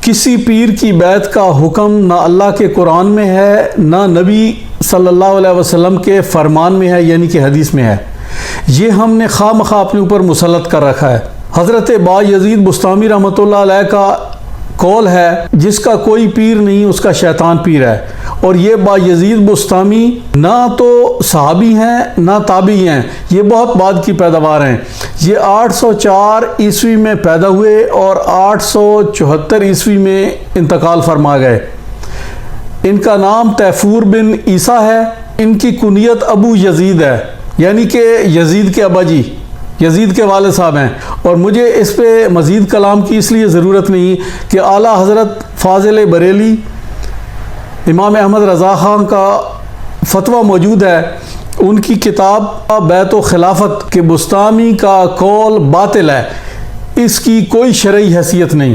کسی پیر کی بیعت کا حکم نہ اللہ کے قرآن میں ہے نہ نبی صلی اللہ علیہ وسلم کے فرمان میں ہے، یعنی کہ حدیث میں ہے۔ یہ ہم نے خواہ مخواہ اپنے اوپر مسلط کر رکھا ہے۔ حضرت با یزید بستامی رحمۃ اللہ علیہ کا قول ہے، جس کا کوئی پیر نہیں اس کا شیطان پیر ہے۔ اور یہ با یزید بستامی نہ تو صحابی ہیں نہ تابعی ہیں، یہ بہت بعد کی پیداوار ہیں۔ یہ 804 عیسوی میں پیدا ہوئے اور 874 عیسوی میں انتقال فرما گئے۔ ان کا نام تیفور بن عیسیٰ ہے۔ ان کی کنیت ابو یزید ہے، یعنی کہ یزید کے ابا جی، یزید کے والد صاحب ہیں۔ اور مجھے اس پہ مزید کلام کی اس لیے ضرورت نہیں کہ اعلیٰ حضرت فاضل بریلی امام احمد رضا خان کا فتویٰ موجود ہے۔ ان کی کتاب بیعت و خلافت کے بستامی کا قول باطل ہے، اس کی کوئی شرعی حیثیت نہیں۔